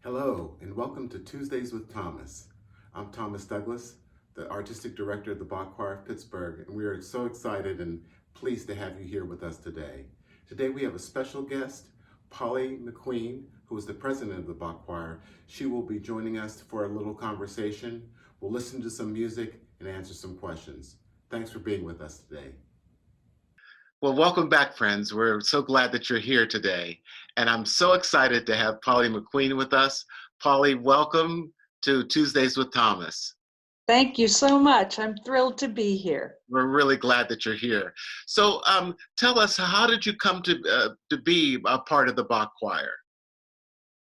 Hello, and welcome to Tuesdays with Thomas. I'm Thomas Douglas, the Artistic Director of the Bach Choir of Pittsburgh, and we are so excited and pleased to have you here with us today. Today we have a special guest, Polly McQueen, who is the President of the Bach Choir. She will be joining us for a little conversation. We'll listen to some music and answer some questions. Thanks for being with us today. Well, welcome back, friends. We're so glad that you're here today. And I'm so excited to have Polly McQueen with us. Polly, welcome to Tuesdays with Thomas. Thank you so much. I'm thrilled to be here. We're really glad that you're here. So tell us, how did you come to be a part of the Bach Choir?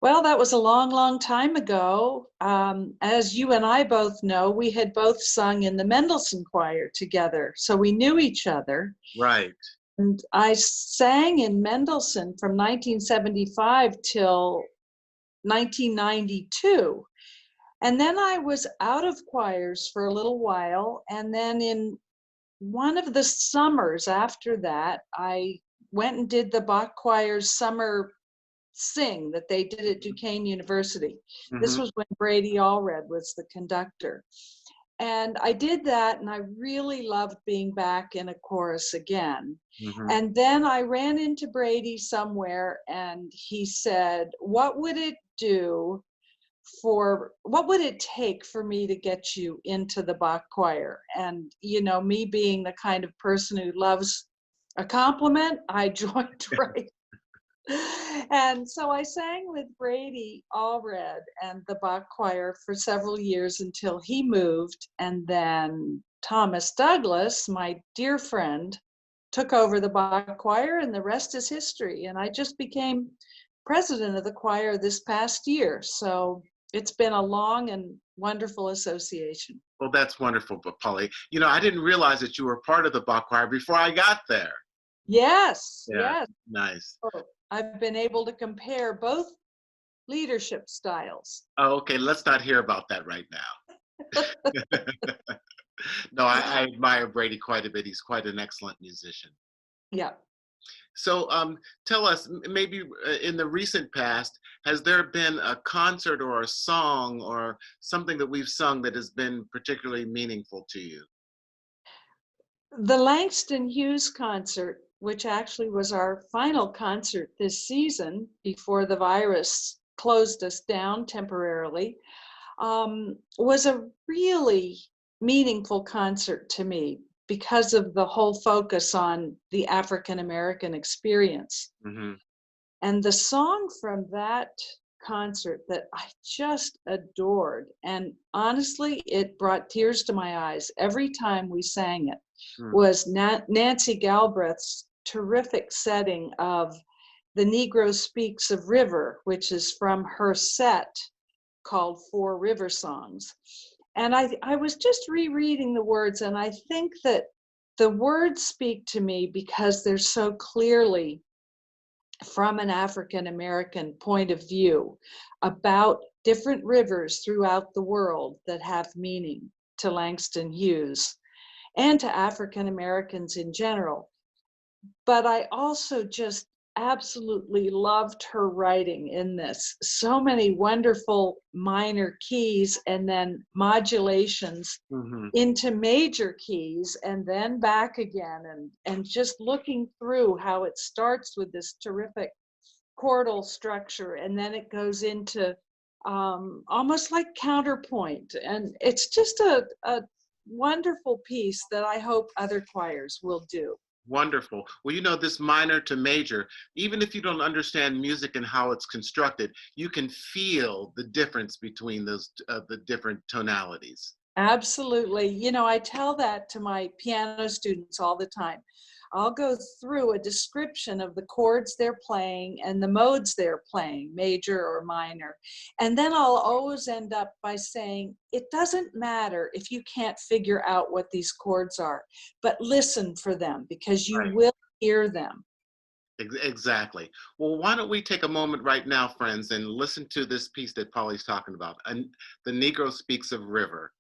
Well, that was a long, long time ago. As you and I both know, we had both sung in the Mendelssohn Choir together, so we knew each other. Right. And I sang in Mendelssohn from 1975 till 1992. And then I was out of choirs for a little while. And then in one of the summers after that, I went and did the Bach Choir's summer sing that they did at Duquesne University. Mm-hmm. This was when Brady Allred was the conductor. And I did that, and I really loved being back in a chorus again. Mm-hmm. And then I ran into Brady somewhere, and he said, what would it take for me to get you into the Bach Choir? And, you know, me being the kind of person who loves a compliment, I joined right. And so I sang with Brady Allred and the Bach Choir for several years until he moved. And then Thomas Douglas, my dear friend, took over the Bach Choir, and the rest is history. And I just became president of the choir this past year. So it's been a long and wonderful association. Well, that's wonderful, Polly. You know, I didn't realize that you were part of the Bach Choir before I got there. Yes, Yeah, yes. nice. So I've been able to compare both leadership styles. Oh, okay, let's not hear about that right now. No, I admire Brady quite a bit. He's quite an excellent musician. Yeah. So tell us, maybe in the recent past, has there been a concert or a song or something that we've sung that has been particularly meaningful to you? The Langston Hughes concert, which actually was our final concert this season before the virus closed us down temporarily, was a really meaningful concert to me because of the whole focus on the African American experience. Mm-hmm. And the song from that concert that I just adored, and honestly, it brought tears to my eyes every time we sang it, was Nancy Galbraith's terrific setting of The Negro Speaks of River, which is from her set called Four River Songs. And I was just rereading the words, and I think that the words speak to me because they're so clearly from an African American point of view about different rivers throughout the world that have meaning to Langston Hughes and to African Americans in general. But I also just absolutely loved her writing in this. So many wonderful minor keys and then modulations into major keys and then back again, and just looking through how it starts with this terrific chordal structure and then it goes into almost like counterpoint. And it's just a wonderful piece that I hope other choirs will do. Wonderful. Well, you know, this minor to major, even if you don't understand music and how it's constructed, you can feel the difference between those the different tonalities. Absolutely. You know, I tell that to my piano students all the time. I'll go through a description of the chords they're playing and the modes they're playing, major or minor. And then I'll always end up by saying, it doesn't matter if you can't figure out what these chords are, but listen for them because you will hear them. Exactly. Well, why don't we take a moment right now, friends, and listen to this piece that Polly's talking about, The Negro Speaks of River.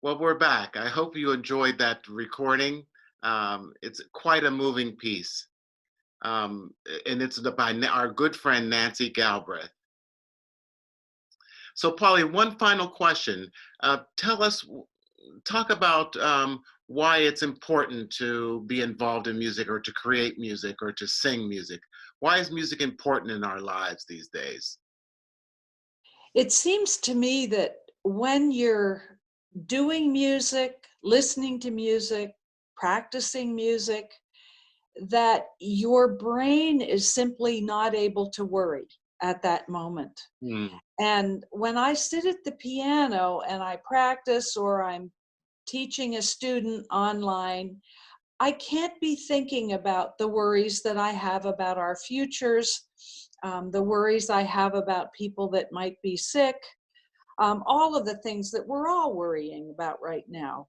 Well, we're back. I hope you enjoyed that recording. It's quite a moving piece. And it's by our good friend Nancy Galbraith. So, Polly, one final question. Tell us, talk about why it's important to be involved in music or to create music or to sing music. Why is music important in our lives these days? It seems to me that when you're doing music, listening to music, practicing music, that your brain is simply not able to worry at that moment. Hmm. And when I sit at the piano and I practice or I'm teaching a student online, I can't be thinking about the worries that I have about our futures, the worries I have about people that might be sick, all of the things that we're all worrying about right now.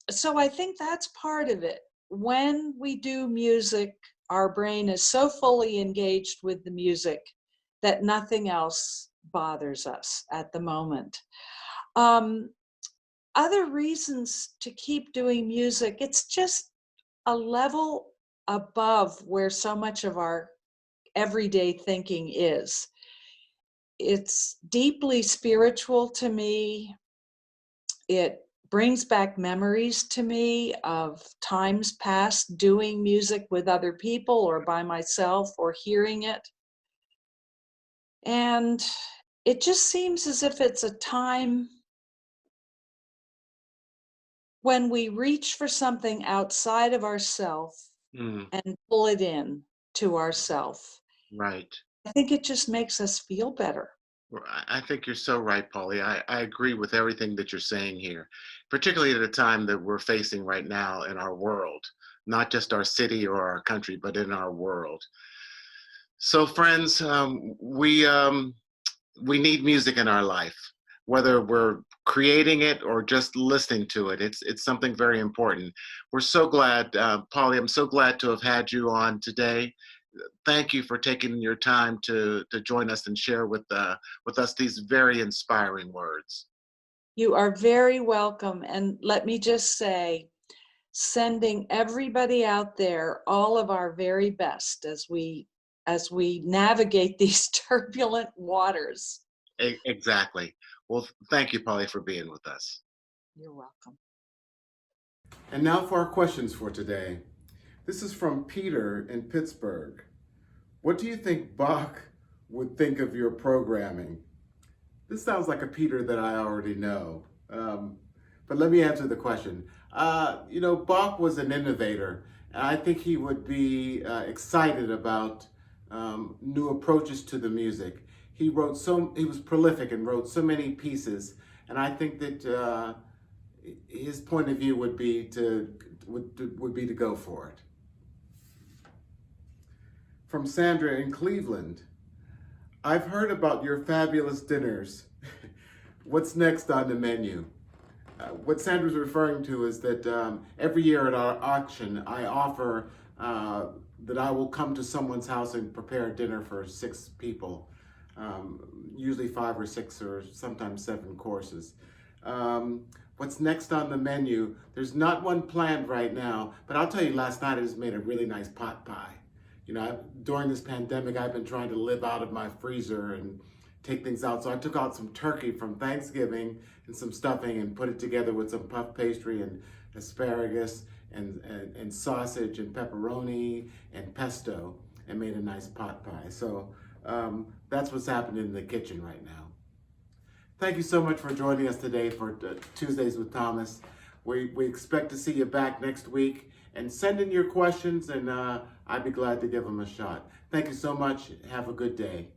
So I think that's part of it. When we do music, our brain is so fully engaged with the music that nothing else bothers us at the moment. Um, Other reasons to keep doing music, it's just a level above where so much of our everyday thinking is. It's deeply spiritual to me. It brings back memories to me of times past doing music with other people or by myself or hearing it. And it just seems as if it's a time when we reach for something outside of ourself Hmm. and pull it in to ourself. Right. I think it just makes us feel better. Well, I think you're so right, Polly. I agree with everything that you're saying here, particularly at a time that we're facing right now in our world, not just our city or our country, but in our world. So, friends, we need music in our life, whether we're creating it or just listening to it. It's something very important. We're so glad, Polly. I'm so glad to have had you on today. Thank you for taking your time to join us and share with us these very inspiring words. You are very welcome. And let me just say, sending everybody out there all of our very best as we navigate these turbulent waters. Exactly. Well, thank you, Polly, for being with us. You're welcome. And now for our questions for today. This is from Peter in Pittsburgh. What do you think Bach would think of your programming? This sounds like a Peter that I already know. But let me answer the question. Bach was an innovator, and I think he would be excited about new approaches to the music. He was prolific and wrote so many pieces, and I think that his point of view would be to go for it. From Sandra in Cleveland. I've heard about your fabulous dinners. What's next on the menu? What Sandra's referring to is that every year at our auction, I offer that I will come to someone's house and prepare dinner for 6 people, usually 5 or 6 or sometimes 7 courses. What's next on the menu? There's not one planned right now, but I'll tell you, last night I just made a really nice pot pie. During this pandemic, I've been trying to live out of my freezer and take things out. So I took out some turkey from Thanksgiving and some stuffing and put it together with some puff pastry and asparagus and sausage and pepperoni and pesto and made a nice pot pie. So that's what's happening in the kitchen right now. Thank you so much for joining us today for Tuesdays with Thomas. We expect to see you back next week. And send in your questions, and I'd be glad to give them a shot. Thank you so much. Have a good day.